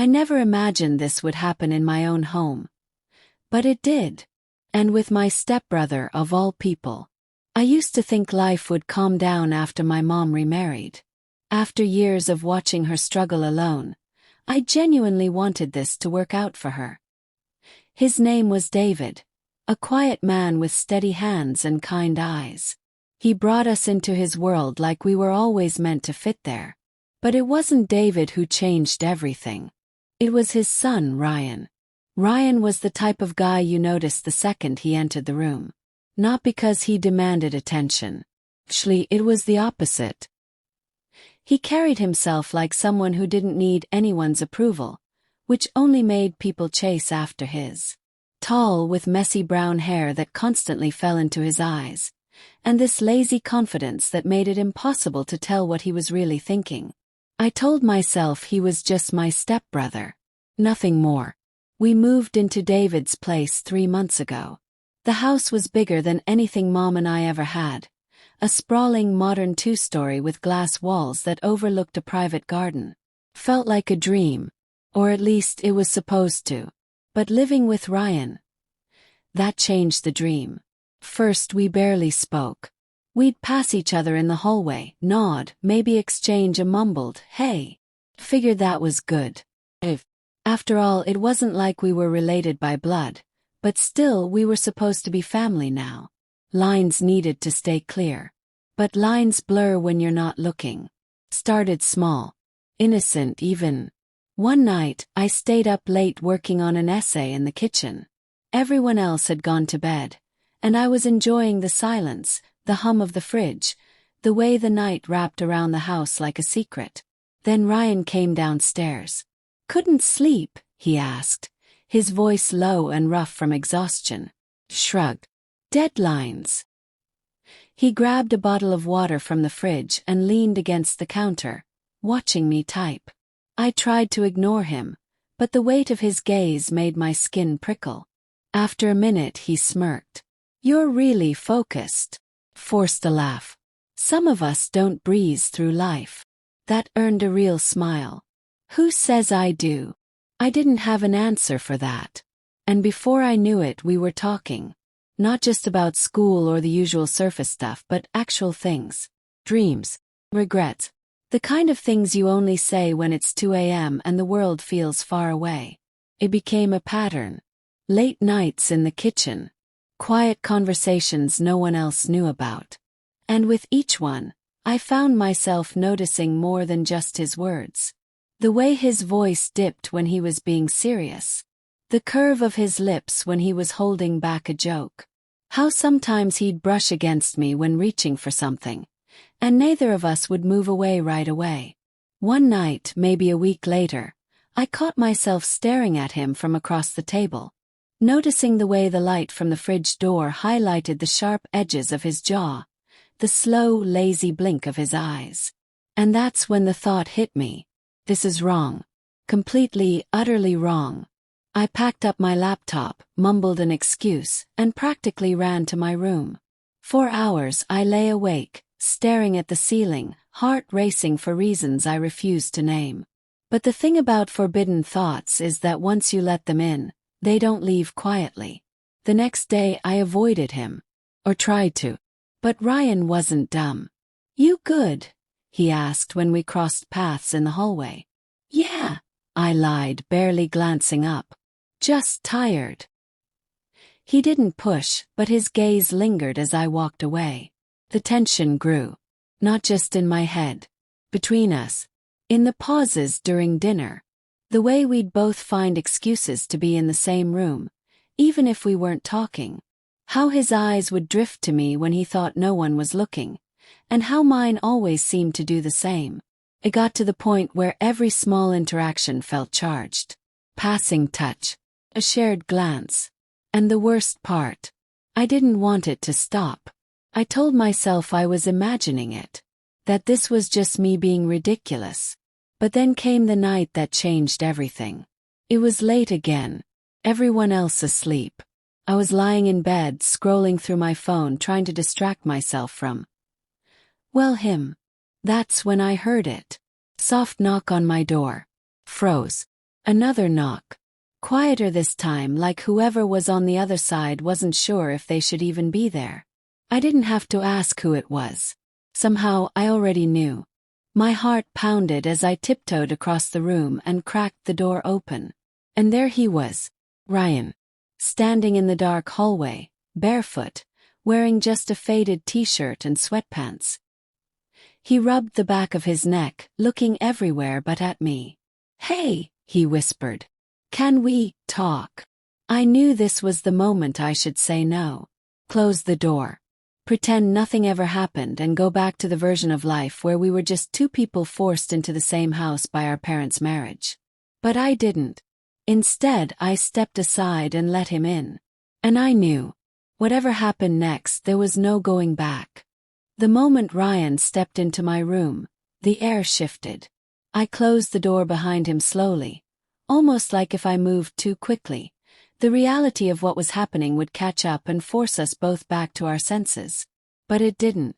I never imagined this would happen in my own home. But it did. And with my stepbrother of all people. I used to think life would calm down after my mom remarried. After years of watching her struggle alone, I genuinely wanted this to work out for her. His name was David, a quiet man with steady hands and kind eyes. He brought us into his world like we were always meant to fit there. But it wasn't David who changed everything. It was his son, Ryan. Ryan was the type of guy you noticed the second he entered the room. Not because he demanded attention. Actually, it was the opposite. He carried himself like someone who didn't need anyone's approval, which only made people chase after his. Tall, with messy brown hair that constantly fell into his eyes, and this lazy confidence that made it impossible to tell what he was really thinking. I told myself he was just my stepbrother. Nothing more. We moved into David's place 3 months ago. The house was bigger than anything Mom and I ever had. A sprawling modern 2-story with glass walls that overlooked a private garden. Felt like a dream. Or at least it was supposed to. But living with Ryan, that changed the dream. First, we barely spoke. We'd pass each other in the hallway, nod, maybe exchange a mumbled, "Hey." Figured that was good. After all, it wasn't like we were related by blood, but still we were supposed to be family now. Lines needed to stay clear. But lines blur when you're not looking. Started small. Innocent even. One night, I stayed up late working on an essay in the kitchen. Everyone else had gone to bed, and I was enjoying the silence, the hum of the fridge, the way the night wrapped around the house like a secret. Then Ryan came downstairs. "Couldn't sleep?" he asked, his voice low and rough from exhaustion. Shrugged. "Deadlines." He grabbed a bottle of water from the fridge and leaned against the counter, watching me type. I tried to ignore him, but the weight of his gaze made my skin prickle. After a minute he smirked. "You're really focused." Forced a laugh. "Some of us don't breeze through life." That earned a real smile. "Who says I do?" I didn't have an answer for that. And before I knew it, we were talking. Not just about school or the usual surface stuff, but actual things. Dreams. Regrets. The kind of things you only say when it's 2 a.m. and the world feels far away. It became a pattern. Late nights in the kitchen. Quiet conversations no one else knew about. And with each one, I found myself noticing more than just his words. The way his voice dipped when he was being serious. The curve of his lips when he was holding back a joke. How sometimes he'd brush against me when reaching for something, and neither of us would move away right away. One night, maybe a week later, I caught myself staring at him from across the table, noticing the way the light from the fridge door highlighted the sharp edges of his jaw, the slow, lazy blink of his eyes. And that's when the thought hit me. This is wrong. Completely, utterly wrong. I packed up my laptop, mumbled an excuse, and practically ran to my room. For hours I lay awake, staring at the ceiling, heart racing for reasons I refused to name. But the thing about forbidden thoughts is that once you let them in, they don't leave quietly. The next day I avoided him. Or tried to. But Ryan wasn't dumb. "You good?" he asked when we crossed paths in the hallway. "Yeah," I lied, barely glancing up. "Just tired." He didn't push, but his gaze lingered as I walked away. The tension grew. Not just in my head. Between us. In the pauses during dinner. The way we'd both find excuses to be in the same room, even if we weren't talking. How his eyes would drift to me when he thought no one was looking, and how mine always seemed to do the same. It got to the point where every small interaction felt charged. Passing touch. A shared glance. And the worst part. I didn't want it to stop. I told myself I was imagining it. That this was just me being ridiculous. But then came the night that changed everything. It was late again. Everyone else asleep. I was lying in bed, scrolling through my phone, trying to distract myself from, well, him. That's when I heard it. Soft knock on my door. Froze. Another knock. Quieter this time, like whoever was on the other side wasn't sure if they should even be there. I didn't have to ask who it was. Somehow I already knew. My heart pounded as I tiptoed across the room and cracked the door open. And there he was, Ryan, standing in the dark hallway, barefoot, wearing just a faded t-shirt and sweatpants. He rubbed the back of his neck, looking everywhere but at me. "Hey," he whispered. "Can we talk?" I knew this was the moment I should say no. Close the door. Pretend nothing ever happened and go back to the version of life where we were just two people forced into the same house by our parents' marriage. But I didn't. Instead, I stepped aside and let him in. And I knew. Whatever happened next, there was no going back. The moment Ryan stepped into my room, the air shifted. I closed the door behind him slowly, almost like if I moved too quickly, the reality of what was happening would catch up and force us both back to our senses. But it didn't.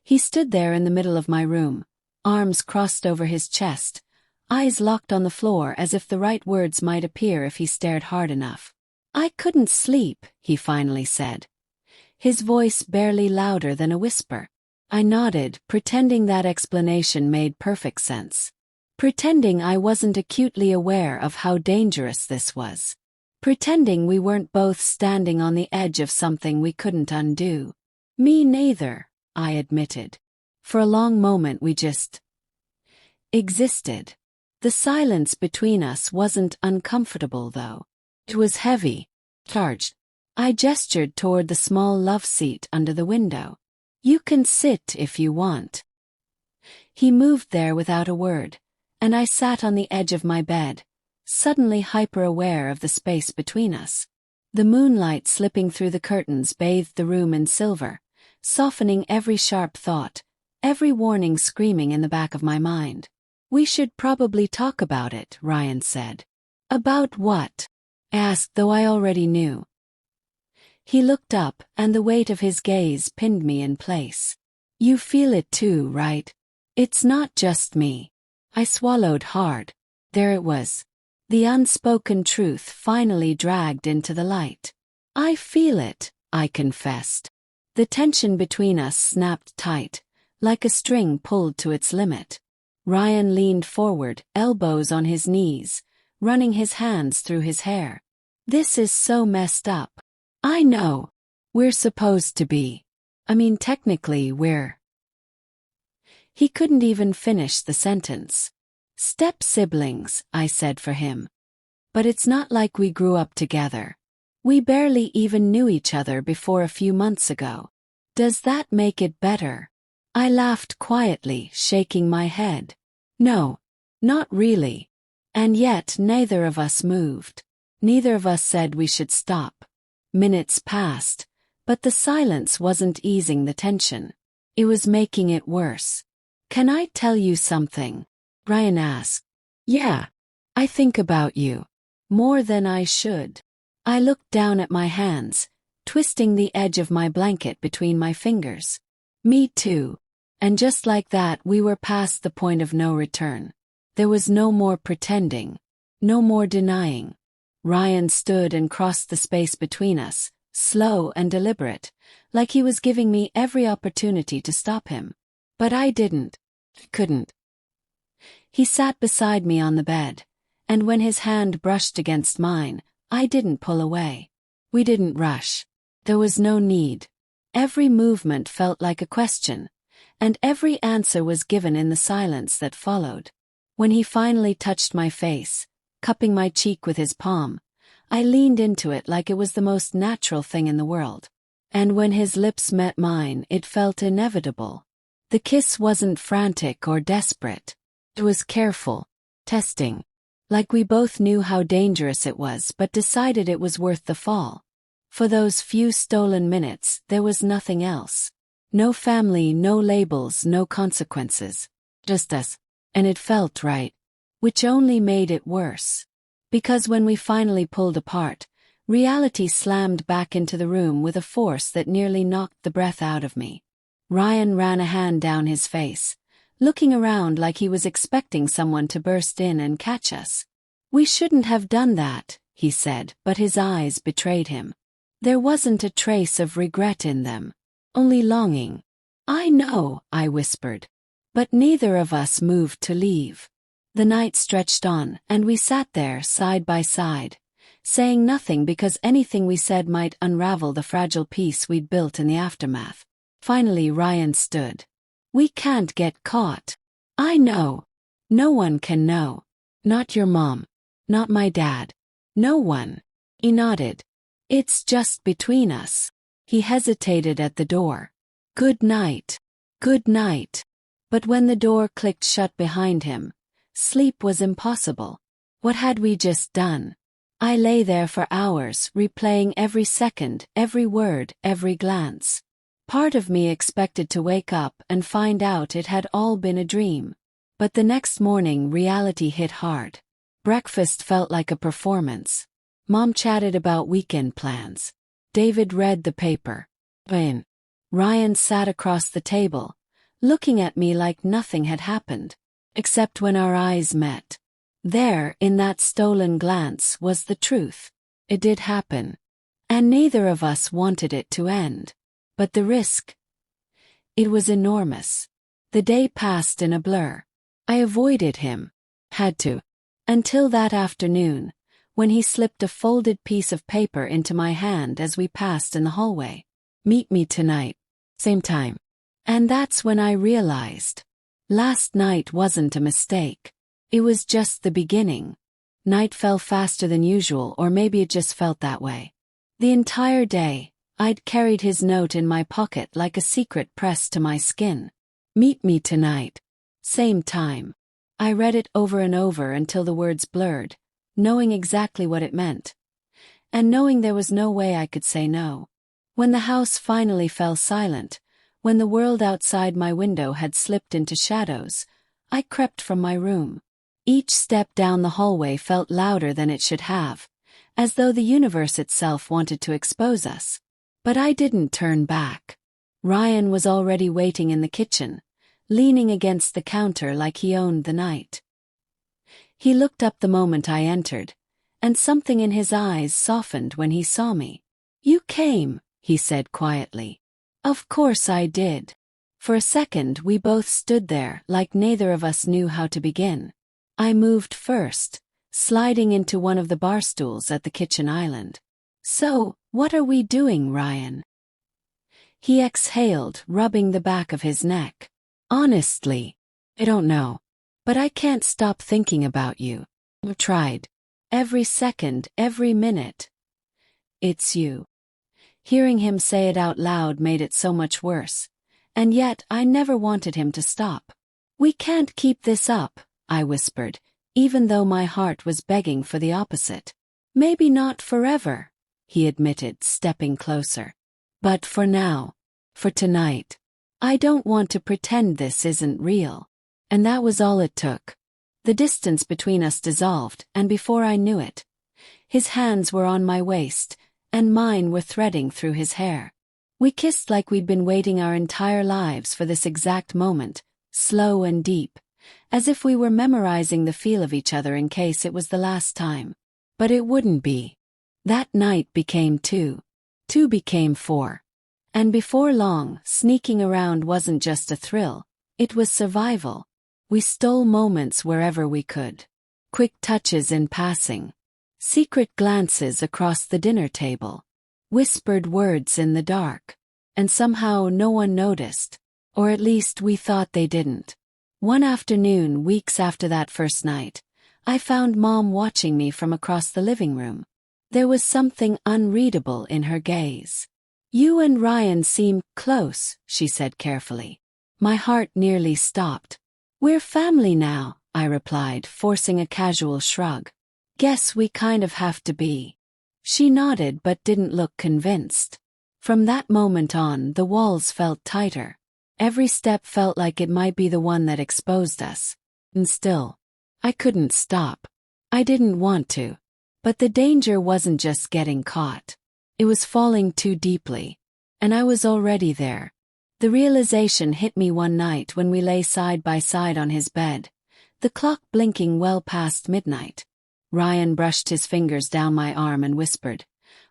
He stood there in the middle of my room, arms crossed over his chest, eyes locked on the floor as if the right words might appear if he stared hard enough. "I couldn't sleep," he finally said, his voice barely louder than a whisper. I nodded, pretending that explanation made perfect sense. Pretending I wasn't acutely aware of how dangerous this was. Pretending we weren't both standing on the edge of something we couldn't undo. "Me neither," I admitted. For a long moment we just existed. The silence between us wasn't uncomfortable though. It was heavy, charged. I gestured toward the small love seat under the window. "You can sit if you want." He moved there without a word, and I sat on the edge of my bed, suddenly hyper-aware of the space between us. The moonlight slipping through the curtains bathed the room in silver, softening every sharp thought, every warning screaming in the back of my mind. "We should probably talk about it," Ryan said. "About what?" I asked, though I already knew. He looked up, and the weight of his gaze pinned me in place. "You feel it too, right? It's not just me." I swallowed hard. There it was. The unspoken truth finally dragged into the light. "I feel it," I confessed. The tension between us snapped tight, like a string pulled to its limit. Ryan leaned forward, elbows on his knees, running his hands through his hair. "This is so messed up. I know. We're supposed to be. I mean, technically, we're..." He couldn't even finish the sentence. "Step siblings," I said for him. "But it's not like we grew up together. We barely even knew each other before a few months ago. Does that make it better?" I laughed quietly, shaking my head. "No, not really." And yet neither of us moved. Neither of us said we should stop. Minutes passed, but the silence wasn't easing the tension. It was making it worse. "Can I tell you something?" Ryan asked. "Yeah. I think about you. More than I should." I looked down at my hands, twisting the edge of my blanket between my fingers. "Me too." And just like that we were past the point of no return. There was no more pretending, no more denying. Ryan stood and crossed the space between us, slow and deliberate, like he was giving me every opportunity to stop him. But I didn't. Couldn't. He sat beside me on the bed, and when his hand brushed against mine, I didn't pull away. We didn't rush. There was no need. Every movement felt like a question, and every answer was given in the silence that followed. When he finally touched my face, cupping my cheek with his palm, I leaned into it like it was the most natural thing in the world. And when his lips met mine, it felt inevitable. The kiss wasn't frantic or desperate. It was careful, testing. Like we both knew how dangerous it was but decided it was worth the fall. For those few stolen minutes, there was nothing else. No family, no labels, no consequences. Just us. And it felt right. Which only made it worse. Because when we finally pulled apart, reality slammed back into the room with a force that nearly knocked the breath out of me. Ryan ran a hand down his face, looking around like he was expecting someone to burst in and catch us. We shouldn't have done that, he said, but his eyes betrayed him. There wasn't a trace of regret in them, only longing. I know, I whispered. But neither of us moved to leave. The night stretched on, and we sat there side by side, saying nothing because anything we said might unravel the fragile peace we'd built in the aftermath. Finally Ryan stood. We can't get caught. I know. No one can know. Not your mom. Not my dad. No one. He nodded. It's just between us. He hesitated at the door. Good night. Good night. But when the door clicked shut behind him, sleep was impossible. What had we just done? I lay there for hours, replaying every second, every word, every glance. Part of me expected to wake up and find out it had all been a dream. But the next morning reality hit hard. Breakfast felt like a performance. Mom chatted about weekend plans. David read the paper. Ryan sat across the table, looking at me like nothing had happened, except when our eyes met. There, in that stolen glance, was the truth. It did happen. And neither of us wanted it to end. But the risk? It was enormous. The day passed in a blur. I avoided him. Had to. Until that afternoon, when he slipped a folded piece of paper into my hand as we passed in the hallway. Meet me tonight. Same time. And that's when I realized. Last night wasn't a mistake. It was just the beginning. Night fell faster than usual, or maybe it just felt that way. The entire day, I'd carried his note in my pocket like a secret pressed to my skin. Meet me tonight. Same time. I read it over and over until the words blurred, knowing exactly what it meant. And knowing there was no way I could say no. When the house finally fell silent, when the world outside my window had slipped into shadows, I crept from my room. Each step down the hallway felt louder than it should have, as though the universe itself wanted to expose us. But I didn't turn back. Ryan was already waiting in the kitchen, leaning against the counter like he owned the night. He looked up the moment I entered, and something in his eyes softened when he saw me. You came, he said quietly. Of course I did. For a second we both stood there like neither of us knew how to begin. I moved first, sliding into one of the bar stools at the kitchen island. So, what are we doing, Ryan? He exhaled, rubbing the back of his neck. Honestly, I don't know. But I can't stop thinking about you. I've tried. Every second, every minute. It's you. Hearing him say it out loud made it so much worse. And yet I never wanted him to stop. We can't keep this up, I whispered, even though my heart was begging for the opposite. Maybe not forever, he admitted, stepping closer. But for now. For tonight. I don't want to pretend this isn't real. And that was all it took. The distance between us dissolved, and before I knew it, his hands were on my waist, and mine were threading through his hair. We kissed like we'd been waiting our entire lives for this exact moment, slow and deep, as if we were memorizing the feel of each other in case it was the last time. But it wouldn't be. That night became two. Two became four. And before long, sneaking around wasn't just a thrill, it was survival. We stole moments wherever we could. Quick touches in passing. Secret glances across the dinner table. Whispered words in the dark. And somehow no one noticed. Or at least we thought they didn't. One afternoon, weeks after that first night, I found Mom watching me from across the living room. There was something unreadable in her gaze. You and Ryan seem close, she said carefully. My heart nearly stopped. We're family now, I replied, forcing a casual shrug. Guess we kind of have to be. She nodded but didn't look convinced. From that moment on, the walls felt tighter. Every step felt like it might be the one that exposed us. And still, I couldn't stop. I didn't want to. But the danger wasn't just getting caught. It was falling too deeply. And I was already there. The realization hit me one night when we lay side by side on his bed, the clock blinking well past midnight. Ryan brushed his fingers down my arm and whispered,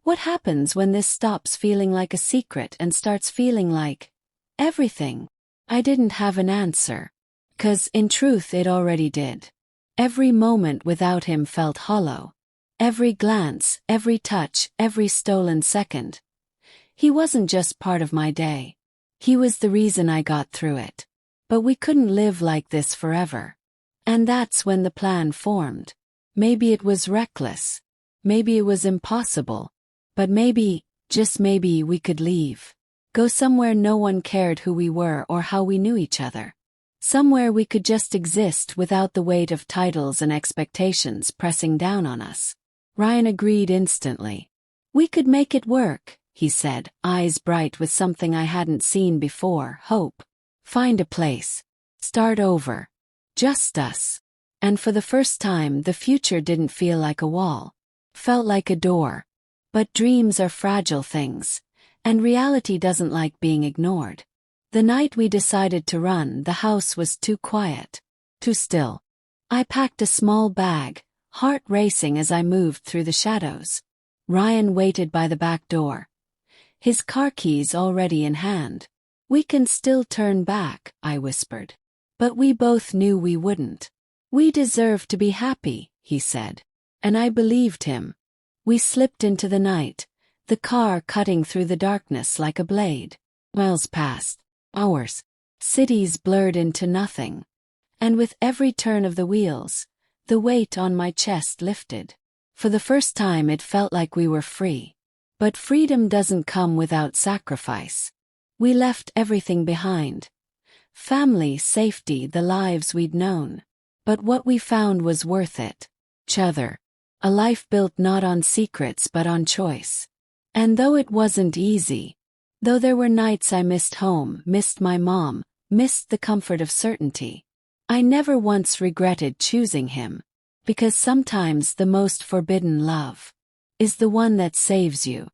"What happens when this stops feeling like a secret and starts feeling like everything?" I didn't have an answer. 'Cause in truth it already did. Every moment without him felt hollow. Every glance, every touch, every stolen second. He wasn't just part of my day. He was the reason I got through it. But we couldn't live like this forever. And that's when the plan formed. Maybe it was reckless. Maybe it was impossible. But maybe, just maybe, we could leave. Go somewhere no one cared who we were or how we knew each other. Somewhere we could just exist without the weight of titles and expectations pressing down on us. Ryan agreed instantly. "We could make it work," he said, eyes bright with something I hadn't seen before, hope. "Find a place. Start over. Just us." And for the first time the future didn't feel like a wall. Felt like a door. But dreams are fragile things. And reality doesn't like being ignored. The night we decided to run, the house was too quiet. Too still. I packed a small bag, heart racing as I moved through the shadows. Ryan waited by the back door. His car keys already in hand. "We can still turn back," I whispered. But we both knew we wouldn't. "We deserve to be happy," he said. And I believed him. We slipped into the night, the car cutting through the darkness like a blade. Miles passed. Hours. Cities blurred into nothing. And with every turn of the wheels, the weight on my chest lifted. For the first time it felt like we were free. But freedom doesn't come without sacrifice. We left everything behind. Family, safety, the lives we'd known. But what we found was worth it. Each other. A life built not on secrets but on choice. And though it wasn't easy, though there were nights I missed home, missed my mom, missed the comfort of certainty, I never once regretted choosing him. Because sometimes the most forbidden love is the one that saves you.